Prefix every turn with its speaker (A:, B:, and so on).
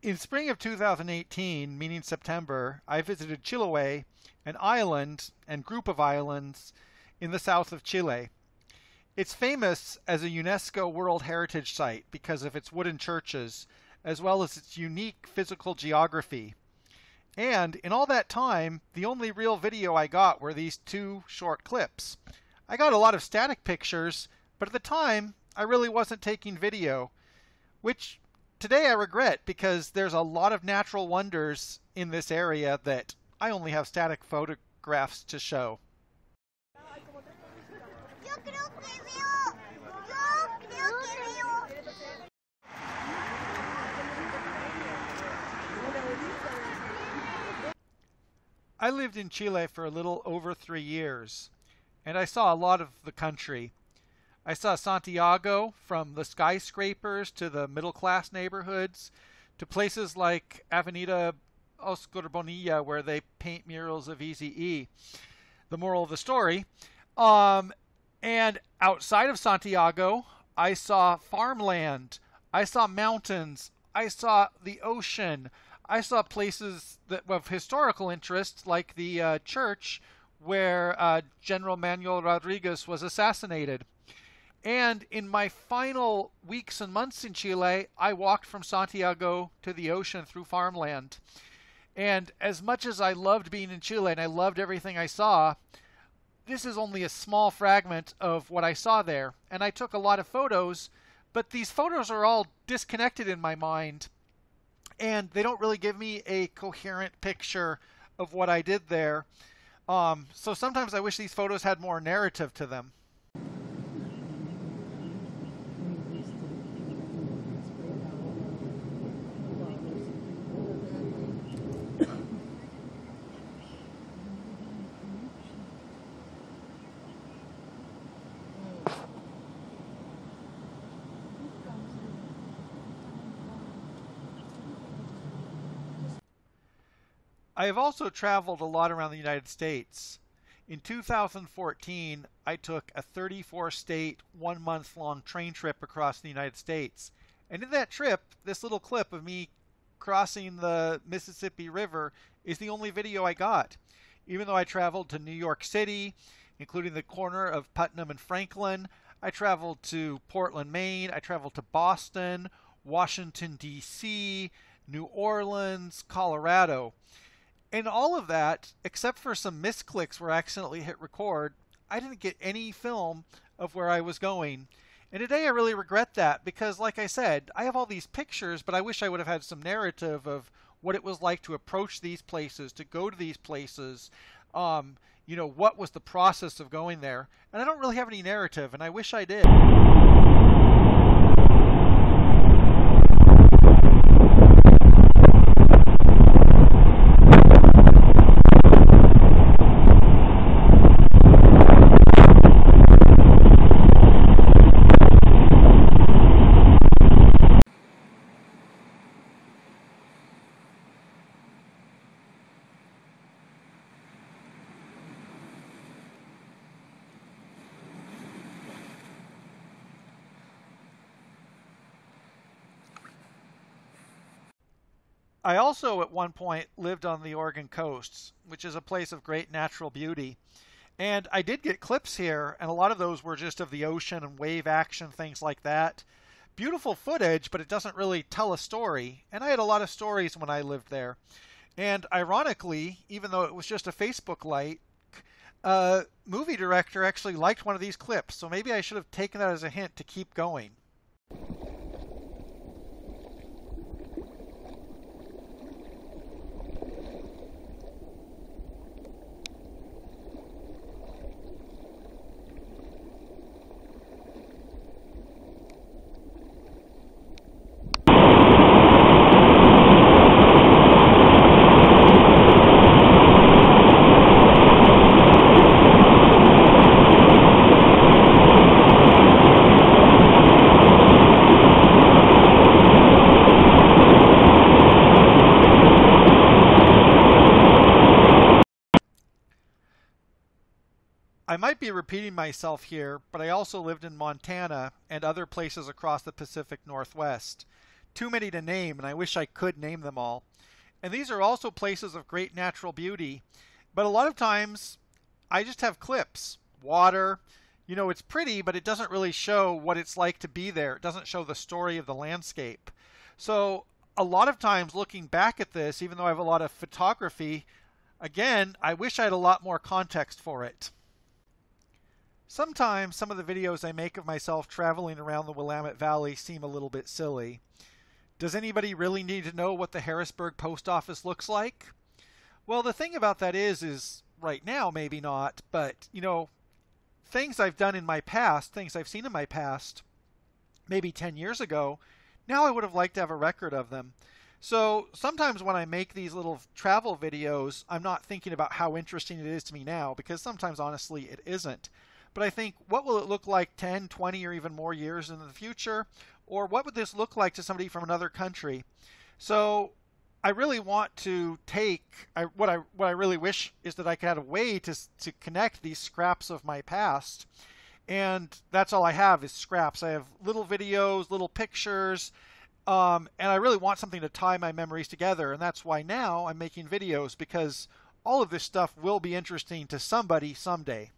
A: In spring of 2018, meaning September, I visited Chiloé, an island and group of islands in the south of Chile. It's famous as a UNESCO World Heritage Site because of its wooden churches, as well as its unique physical geography. And in all that time, the only real video I got were these two short clips. I got a lot of static pictures, but at the time, I really wasn't taking video, which today I regret because there's a lot of natural wonders in this area that I only have static photographs to show. I lived in Chile for a little over 3 years, and I saw a lot of the country. I saw Santiago, from the skyscrapers to the middle-class neighborhoods, to places like Avenida Oscar Bonilla, where they paint murals of Eazy-E. The moral of the story. And outside of Santiago, I saw farmland, I saw mountains, I saw the ocean, I saw places that of historical interest, like the church where General Manuel Rodriguez was assassinated. And in my final weeks and months in Chile, I walked from Santiago to the ocean through farmland. And as much as I loved being in Chile and I loved everything I saw, this is only a small fragment of what I saw there. And I took a lot of photos, but these photos are all disconnected in my mind. And they don't really give me a coherent picture of what I did there. So sometimes I wish these photos had more narrative to them. I have also traveled a lot around the United States. In 2014, I took a 34-state, 1-month-long train trip across the United States. And in that trip, this little clip of me crossing the Mississippi River is the only video I got. Even though I traveled to New York City, including the corner of Putnam and Franklin, I traveled to Portland, Maine, I traveled to Boston, Washington, D.C., New Orleans, Colorado. And all of that, except for some misclicks where I accidentally hit record, I didn't get any film of where I was going. And today I really regret that because, like I said, I have all these pictures, but I wish I would have had some narrative of what it was like to approach these places, to go to these places, what was the process of going there. And I don't really have any narrative, and I wish I did. I also at one point lived on the Oregon coast, which is a place of great natural beauty. And I did get clips here, and a lot of those were just of the ocean and wave action, things like that. Beautiful footage, but it doesn't really tell a story. And I had a lot of stories when I lived there. And ironically, even though it was just a Facebook like, a movie director actually liked one of these clips. So maybe I should have taken that as a hint to keep going. I might be repeating myself here, but I also lived in Montana and other places across the Pacific Northwest. too many to name, and I wish I could name them all. And these are also places of great natural beauty. But a lot of times, I just have clips, water. You know, it's pretty, but it doesn't really show what it's like to be there. It doesn't show the story of the landscape. So a lot of times looking back at this, even though I have a lot of photography, again, I wish I had a lot more context for it. Sometimes some of the videos I make of myself traveling around the Willamette Valley seem a little bit silly. Does anybody really need to know what the Harrisburg post office looks like? Well, the thing about that is right now, maybe not, but, you know, things I've done in my past, things I've seen in my past, maybe 10 years ago, now I would have liked to have a record of them. So sometimes when I make these little travel videos, I'm not thinking about how interesting it is to me now, because sometimes, honestly, it isn't. But I think, what will it look like 10, 20, or even more years in the future? Or what would this look like to somebody from another country? So I really want to what I really wish is that I could have a way to connect these scraps of my past. And that's all I have is scraps. I have little videos, little pictures, and I really want something to tie my memories together. And that's why now I'm making videos, because all of this stuff will be interesting to somebody someday.